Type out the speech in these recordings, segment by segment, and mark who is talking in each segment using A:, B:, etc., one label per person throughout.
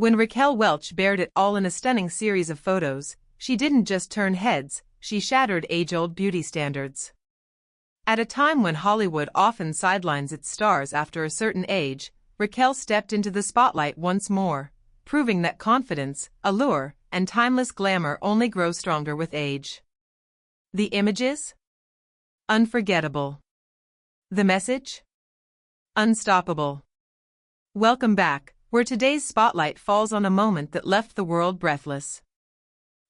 A: When Raquel Welch bared it all in a stunning series of photos, she didn't just turn heads, she shattered age-old beauty standards. At a time when Hollywood often sidelines its stars after a certain age, Raquel stepped into the spotlight once more, proving that confidence, allure, and timeless glamour only grow stronger with age. The images? Unforgettable. The message? Unstoppable. Welcome back, where today's spotlight falls on a moment that left the world breathless.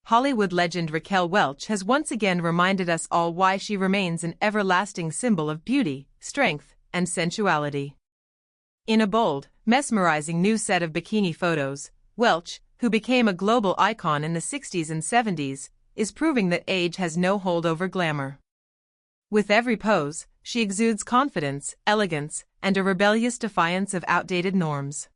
A: Hollywood legend Raquel Welch has once again reminded us all why she remains an everlasting symbol of beauty, strength, and sensuality. In a bold, mesmerizing new set of bikini photos, Welch, who became a global icon in the 60s and 70s, is proving that age has no hold over glamour. With every pose, she exudes confidence, elegance, and a rebellious defiance of outdated norms.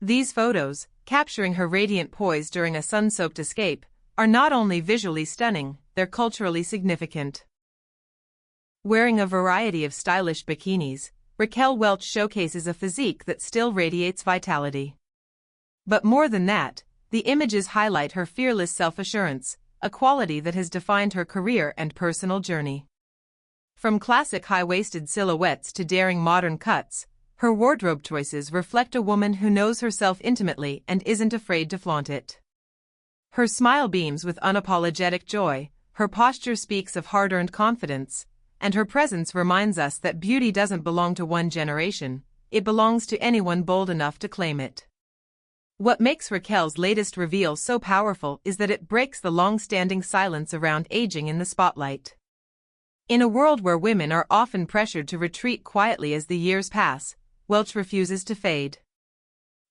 A: These photos, capturing her radiant poise during a sun-soaked escape, are not only visually stunning, they're culturally significant. Wearing a variety of stylish bikinis, Raquel Welch showcases a physique that still radiates vitality. But more than that, the images highlight her fearless self-assurance, a quality that has defined her career and personal journey. From classic high-waisted silhouettes to daring modern cuts, her wardrobe choices reflect a woman who knows herself intimately and isn't afraid to flaunt it. Her smile beams with unapologetic joy, her posture speaks of hard-earned confidence, and her presence reminds us that beauty doesn't belong to one generation, it belongs to anyone bold enough to claim it. What makes Raquel's latest reveal so powerful is that it breaks the long-standing silence around aging in the spotlight. In a world where women are often pressured to retreat quietly as the years pass, Welch refuses to fade.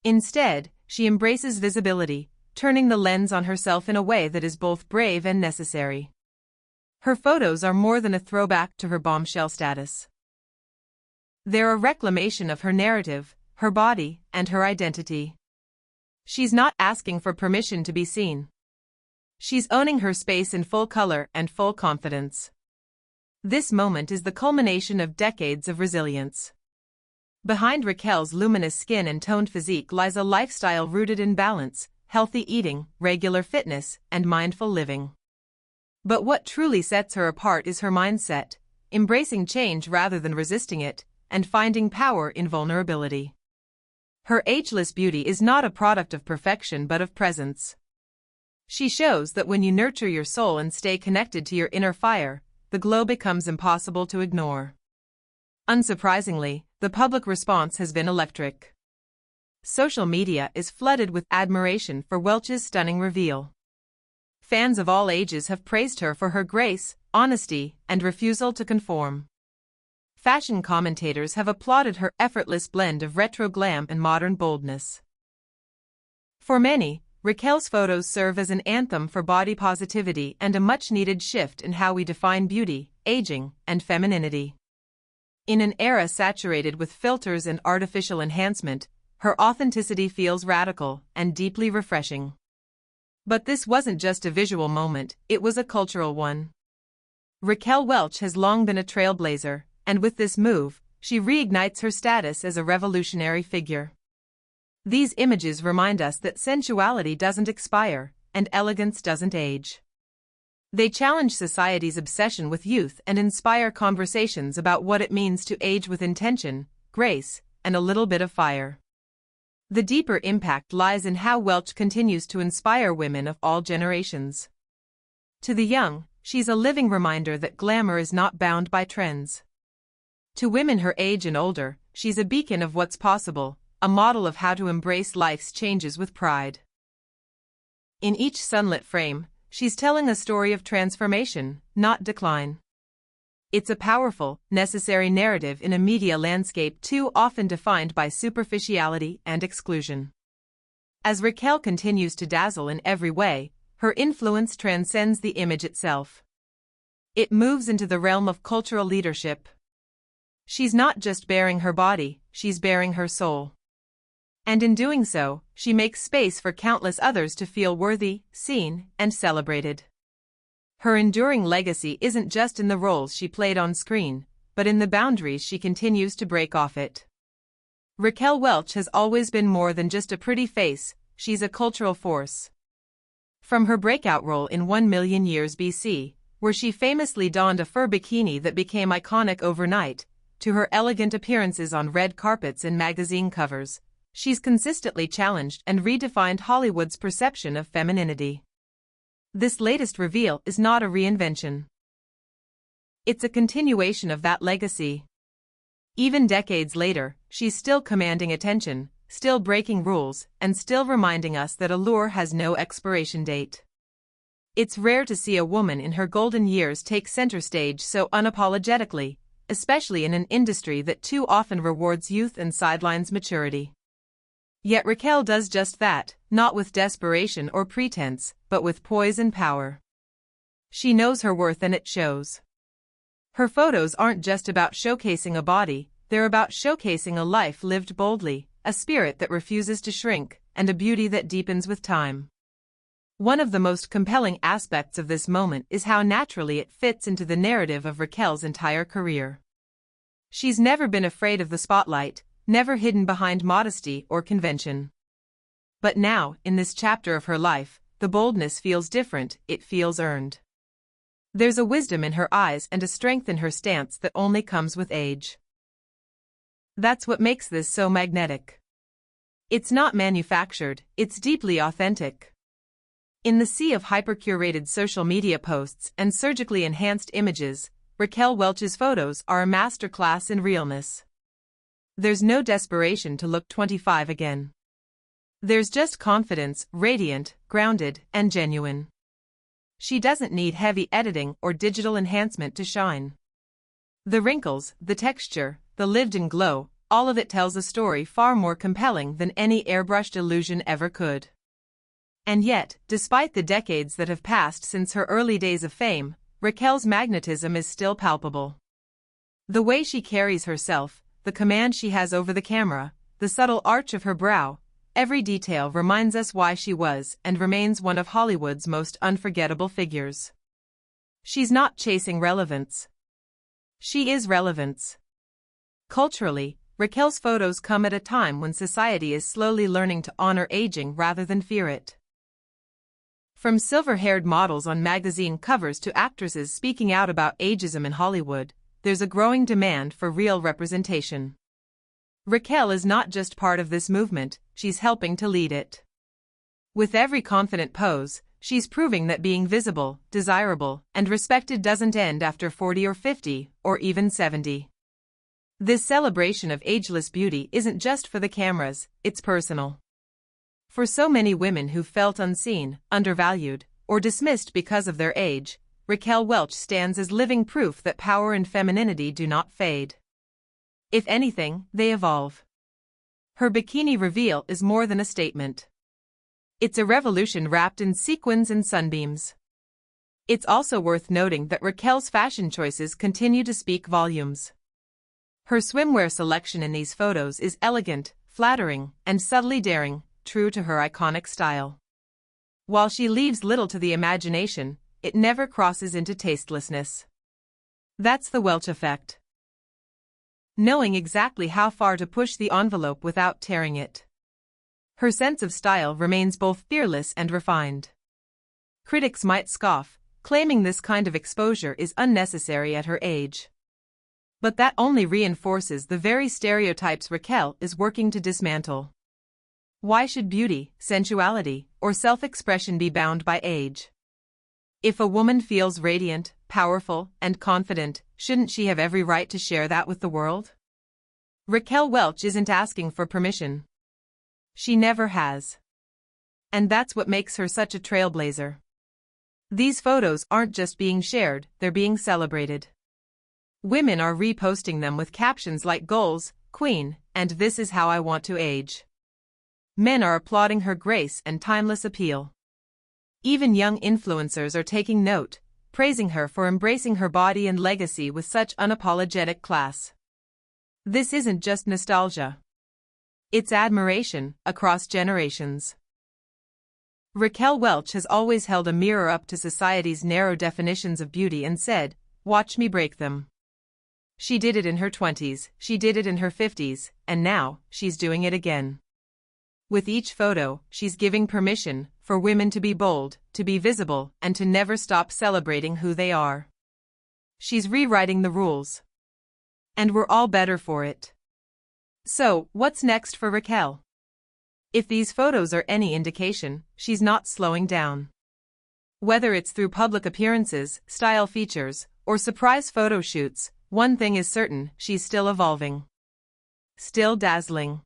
A: Instead, she embraces visibility, turning the lens on herself in a way that is both brave and necessary. Her photos are more than a throwback to her bombshell status. They're a reclamation of her narrative, her body, and her identity. She's not asking for permission to be seen. She's owning her space in full color and full confidence. This moment is the culmination of decades of resilience. Behind Raquel's luminous skin and toned physique lies a lifestyle rooted in balance, healthy eating, regular fitness, and mindful living. But what truly sets her apart is her mindset, embracing change rather than resisting it, and finding power in vulnerability. Her ageless beauty is not a product of perfection but of presence. She shows that when you nurture your soul and stay connected to your inner fire, the glow becomes impossible to ignore. Unsurprisingly, the public response has been electric. Social media is flooded with admiration for Welch's stunning reveal. Fans of all ages have praised her for her grace, honesty, and refusal to conform. Fashion commentators have applauded her effortless blend of retro glam and modern boldness. For many, Raquel's photos serve as an anthem for body positivity and a much-needed shift in how we define beauty, aging, and femininity. In an era saturated with filters and artificial enhancement, her authenticity feels radical and deeply refreshing. But this wasn't just a visual moment, it was a cultural one. Raquel Welch has long been a trailblazer, and with this move, she reignites her status as a revolutionary figure. These images remind us that sensuality doesn't expire, and elegance doesn't age. They challenge society's obsession with youth and inspire conversations about what it means to age with intention, grace, and a little bit of fire. The deeper impact lies in how Welch continues to inspire women of all generations. To the young, she's a living reminder that glamour is not bound by trends. To women her age and older, she's a beacon of what's possible, a model of how to embrace life's changes with pride. In each sunlit frame, she's telling a story of transformation, not decline. It's a powerful, necessary narrative in a media landscape too often defined by superficiality and exclusion. As Raquel continues to dazzle in every way, her influence transcends the image itself. It moves into the realm of cultural leadership. She's not just bearing her body, she's bearing her soul. And in doing so, she makes space for countless others to feel worthy, seen, and celebrated. Her enduring legacy isn't just in the roles she played on screen, but in the boundaries she continues to break off it. Raquel Welch has always been more than just a pretty face, she's a cultural force. From her breakout role in 1,000,000 Years BC, where she famously donned a fur bikini that became iconic overnight, to her elegant appearances on red carpets and magazine covers, she's consistently challenged and redefined Hollywood's perception of femininity. This latest reveal is not a reinvention. It's a continuation of that legacy. Even decades later, she's still commanding attention, still breaking rules, and still reminding us that allure has no expiration date. It's rare to see a woman in her golden years take center stage so unapologetically, especially in an industry that too often rewards youth and sidelines maturity. Yet Raquel does just that, not with desperation or pretense, but with poise and power. She knows her worth and it shows. Her photos aren't just about showcasing a body, they're about showcasing a life lived boldly, a spirit that refuses to shrink, and a beauty that deepens with time. One of the most compelling aspects of this moment is how naturally it fits into the narrative of Raquel's entire career. She's never been afraid of the spotlight, never hidden behind modesty or convention. But now, in this chapter of her life, the boldness feels different, it feels earned. There's a wisdom in her eyes and a strength in her stance that only comes with age. That's what makes this so magnetic. It's not manufactured, it's deeply authentic. In the sea of hyper-curated social media posts and surgically enhanced images, Raquel Welch's photos are a masterclass in realness. There's no desperation to look 25 again. There's just confidence, radiant, grounded, and genuine. She doesn't need heavy editing or digital enhancement to shine. The wrinkles, the texture, the lived-in glow, all of it tells a story far more compelling than any airbrushed illusion ever could. And yet, despite the decades that have passed since her early days of fame, Raquel's magnetism is still palpable. The way she carries herself, the command she has over the camera, the subtle arch of her brow, every detail reminds us why she was and remains one of Hollywood's most unforgettable figures. She's not chasing relevance. She is relevance. Culturally, Raquel's photos come at a time when society is slowly learning to honor aging rather than fear it. From silver-haired models on magazine covers to actresses speaking out about ageism in Hollywood, there's a growing demand for real representation. Raquel is not just part of this movement, she's helping to lead it. With every confident pose, she's proving that being visible, desirable, and respected doesn't end after 40 or 50, or even 70. This celebration of ageless beauty isn't just for the cameras, it's personal. For so many women who felt unseen, undervalued, or dismissed because of their age, Raquel Welch stands as living proof that power and femininity do not fade. If anything, they evolve. Her bikini reveal is more than a statement. It's a revolution wrapped in sequins and sunbeams. It's also worth noting that Raquel's fashion choices continue to speak volumes. Her swimwear selection in these photos is elegant, flattering, and subtly daring, true to her iconic style. While she leaves little to the imagination, it never crosses into tastelessness. That's the Welch effect. Knowing exactly how far to push the envelope without tearing it. Her sense of style remains both fearless and refined. Critics might scoff, claiming this kind of exposure is unnecessary at her age. But that only reinforces the very stereotypes Raquel is working to dismantle. Why should beauty, sensuality, or self-expression be bound by age? If a woman feels radiant, powerful, and confident, shouldn't she have every right to share that with the world? Raquel Welch isn't asking for permission. She never has. And that's what makes her such a trailblazer. These photos aren't just being shared, they're being celebrated. Women are reposting them with captions like "Goals, Queen," and "This is how I want to age." Men are applauding her grace and timeless appeal. Even young influencers are taking note, praising her for embracing her body and legacy with such unapologetic class. This isn't just nostalgia. It's admiration, across generations. Raquel Welch has always held a mirror up to society's narrow definitions of beauty and said, "Watch me break them." She did it in her 20s, she did it in her 50s, and now, she's doing it again. With each photo, she's giving permission for women to be bold, to be visible, and to never stop celebrating who they are. She's rewriting the rules. And we're all better for it. So, what's next for Raquel? If these photos are any indication, she's not slowing down. Whether it's through public appearances, style features, or surprise photo shoots, one thing is certain, she's still evolving. Still dazzling.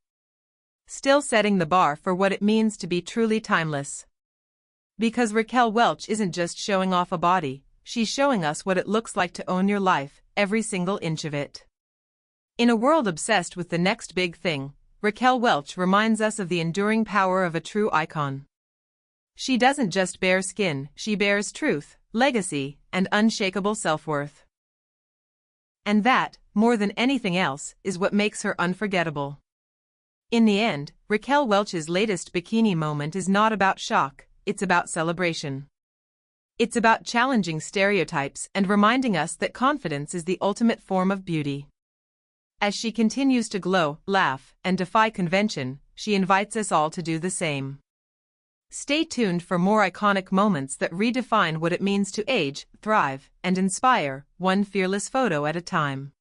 A: Still setting the bar for what it means to be truly timeless. Because Raquel Welch isn't just showing off a body, she's showing us what it looks like to own your life, every single inch of it. In a world obsessed with the next big thing, Raquel Welch reminds us of the enduring power of a true icon. She doesn't just bear skin, she bears truth, legacy, and unshakable self-worth. And that, more than anything else, is what makes her unforgettable. In the end, Raquel Welch's latest bikini moment is not about shock, it's about celebration. It's about challenging stereotypes and reminding us that confidence is the ultimate form of beauty. As she continues to glow, laugh, and defy convention, she invites us all to do the same. Stay tuned for more iconic moments that redefine what it means to age, thrive, and inspire, one fearless photo at a time.